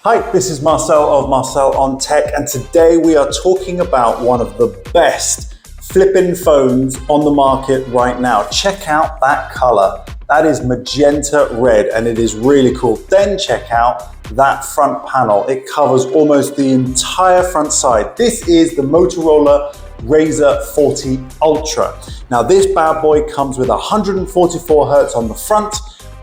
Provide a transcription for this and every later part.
Hi, this is Marcel of Marcel on Tech, and today we are talking about one of the best flipping phones on the market right now. Check out that color. That is magenta red, and it is really cool. Then check out that front panel. It covers almost the entire front side. This is the Motorola Razr 40 Ultra. Now this bad boy comes with 144 Hz on the front,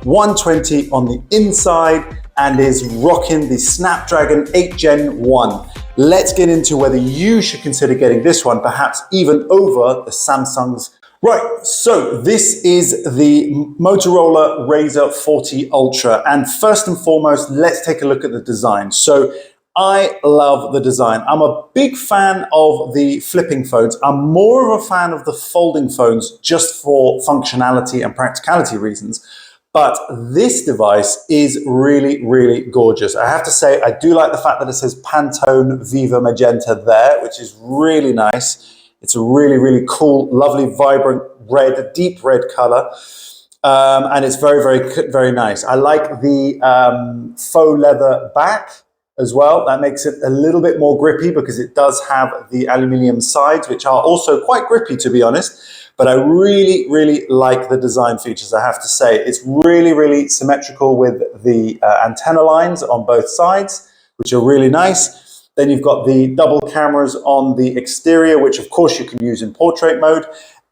120 on the inside, and is rocking the Snapdragon 8 Gen 1. Let's get into whether you should consider getting this one, perhaps even over the Samsung's. Right, so this is the Motorola Razr 40 Ultra, and first and foremost, let's take a look at the design. So I love the design. I'm a big fan of the flipping phones. I'm more of a fan of the folding phones just for functionality and practicality reasons. But this device is really, really gorgeous. I have to say, I do like the fact that it says Pantone Viva Magenta there, which is really nice. It's a really, really cool, lovely, vibrant red, deep red color. And it's very, very nice. I like the faux leather back as well. That makes it a little bit more grippy because it does have the aluminium sides, which are also quite grippy, to be honest. But I really, really like the design features, I have to say. It's really, really symmetrical with the antenna lines on both sides, which are really nice. Then you've got the double cameras on the exterior, which of course you can use in portrait mode.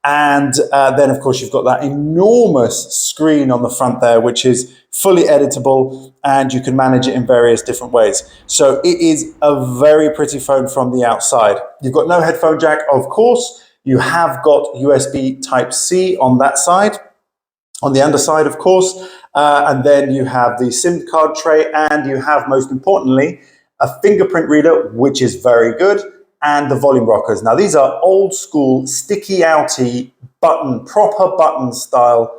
And then of course you've got that enormous screen on the front there, which is fully editable, and you can manage it in various different ways. So it is a very pretty phone from the outside. You've got no headphone jack, of course. You have got USB Type-C on that side, on the underside, of course, and then you have the SIM card tray, and you have, most importantly, a fingerprint reader, which is very good, and the volume rockers. Now, these are old school, sticky outy button, proper button style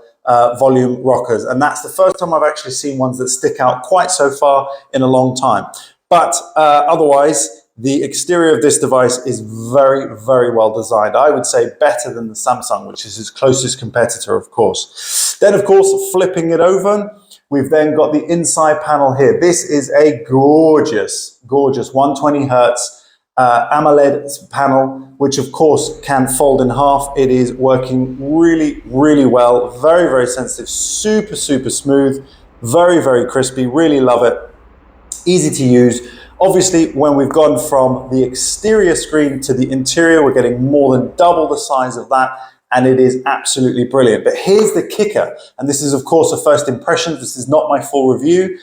volume rockers, and that's the first time I've actually seen ones that stick out quite so far in a long time. But otherwise, the exterior of this device is very, very well designed. I would say better than the Samsung, which is its closest competitor, of course. Then, of course, flipping it over, we've then got the inside panel here. This is a gorgeous, gorgeous 120 Hertz AMOLED panel, which of course can fold in half. It is working really, really well. Very, very sensitive, super, super smooth, very, very crispy. Really love it. Easy to use. Obviously, when we've gone from the exterior screen to the interior, we're getting more than double the size of that, and it is absolutely brilliant. But here's the kicker, and this is, of course, a first impression. This is not my full review.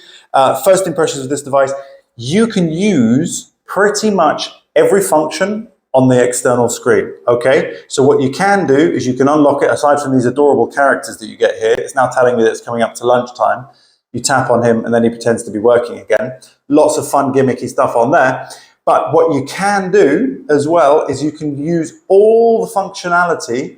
First impressions of this device, you can use pretty much every function on the external screen, okay? So what you can do is you can unlock it, aside from these adorable characters that you get here. It's now telling me that it's coming up to lunchtime. You tap on him and then he pretends to be working again. Lots of fun gimmicky stuff on there. But what you can do as well is you can use all the functionality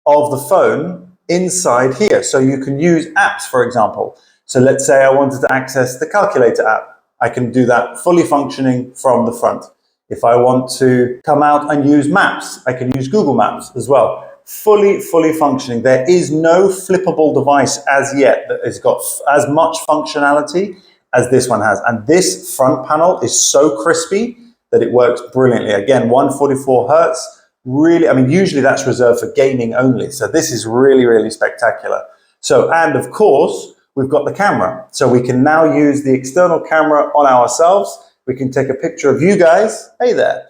of the phone inside here. So you can use apps, for example. So let's say I wanted to access the calculator app. I can do that fully functioning from the front. If I want to come out and use Maps, I can use Google Maps as well. Fully functioning. There is no flippable device as yet that has got as much functionality as this one has. And this front panel is so crispy that it works brilliantly. Again, 144 Hertz, really, I mean, usually that's reserved for gaming only. So this is really, really spectacular. So, and of course, we've got the camera. So we can now use the external camera on ourselves. We can take a picture of you guys. Hey there.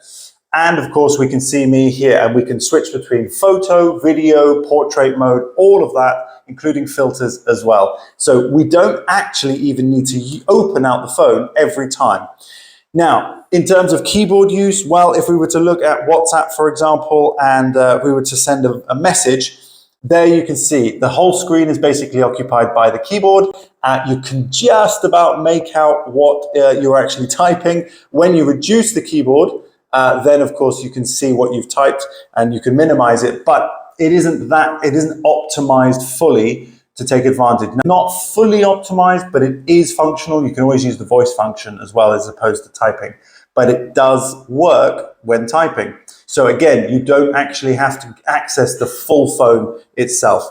And of course, we can see me here, and we can switch between photo, video, portrait mode, all of that, including filters as well. So we don't actually even need to open out the phone every time. Now, in terms of keyboard use, well, if we were to look at WhatsApp, for example, and we were to send a message, there you can see the whole screen is basically occupied by the keyboard. You can just about make out what you're actually typing. When you reduce the keyboard, then of course you can see what you've typed and you can minimize it, but it isn't optimized fully to take advantage. Not fully optimized, but it is functional. You can always use the voice function as well as opposed to typing, but it does work when typing. So again, you don't actually have to access the full phone itself.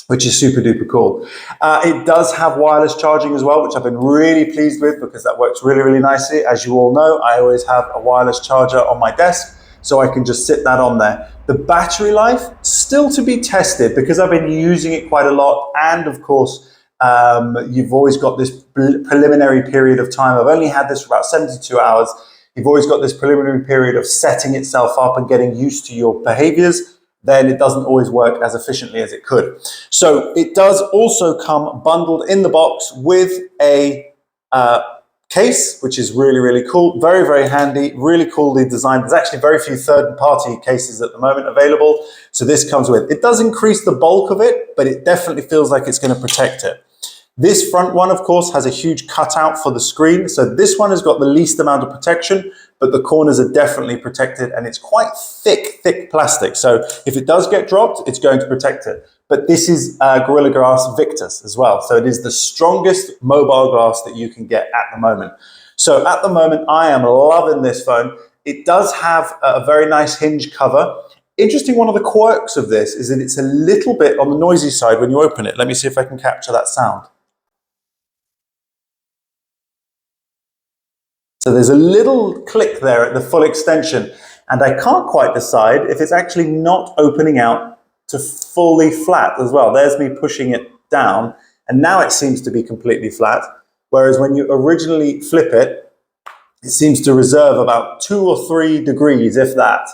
which is super duper cool. It does have wireless charging as well, which I've been really pleased with because that works really, really nicely. As you all know, I always have a wireless charger on my desk, so I can just sit that on there. The battery life, still to be tested because I've been using it quite a lot. And of course, you've always got this preliminary period of time. I've only had this for about 72 hours. You've always got this preliminary period of setting itself up and getting used to your behaviors. Then it doesn't always work as efficiently as it could. So it does also come bundled in the box with a case, which is really, really cool. Very, very handy, really coolly designed. There's actually very few third-party cases at the moment available. So this comes with. It does increase the bulk of it, but it definitely feels like it's going to protect it. This front one, of course, has a huge cutout for the screen. So this one has got the least amount of protection, but the corners are definitely protected, and it's quite thick, thick plastic. So if it does get dropped, it's going to protect it. But this is Gorilla Glass Victus as well. So it is the strongest mobile glass that you can get at the moment. So at the moment, I am loving this phone. It does have a very nice hinge cover. Interesting, one of the quirks of this is that it's a little bit on the noisy side when you open it. Let me see if I can capture that sound. So there's a little click there at the full extension, and I can't quite decide if it's actually not opening out to fully flat as well. There's me pushing it down, and now it seems to be completely flat, whereas when you originally flip it, it seems to reserve about 2 or 3 degrees, if that.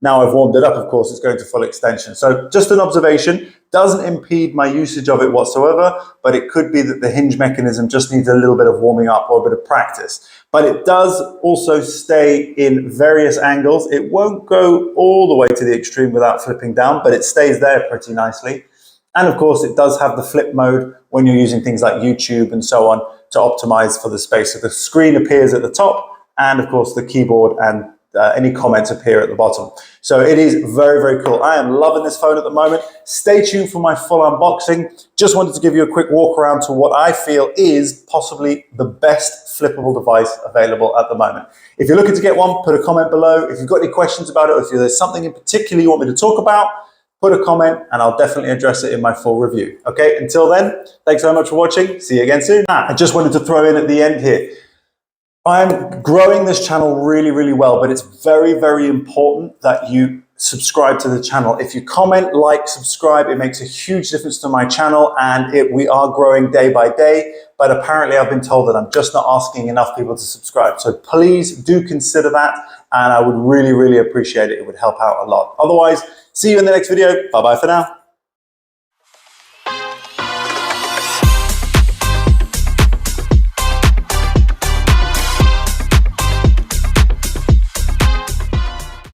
Now I've warmed it up, of course, it's going to full extension. So just an observation, doesn't impede my usage of it whatsoever, but it could be that the hinge mechanism just needs a little bit of warming up or a bit of practice. But it does also stay in various angles. It won't go all the way to the extreme without flipping down, but it stays there pretty nicely. And of course, it does have the flip mode when you're using things like YouTube and so on to optimize for the space. So the screen appears at the top, and of course the keyboard and any comments appear at the bottom. So it is very, very cool. I am loving this phone at the moment. Stay tuned for my full unboxing. Just wanted to give you a quick walk around to what I feel is possibly the best flippable device available at the moment. If you're looking to get one, put a comment below. If you've got any questions about it, or if there's something in particular you want me to talk about, put a comment and I'll definitely address it in my full review. Okay, until then, thanks very much for watching. See you again soon. I just wanted to throw in at the end here, I'm growing this channel really, really well, but it's very, very important that you subscribe to the channel. If you comment, like, subscribe, it makes a huge difference to my channel, and we are growing day by day, but apparently I've been told that I'm just not asking enough people to subscribe. So please do consider that, and I would really, really appreciate it. It would help out a lot. Otherwise, see you in the next video. Bye-bye for now.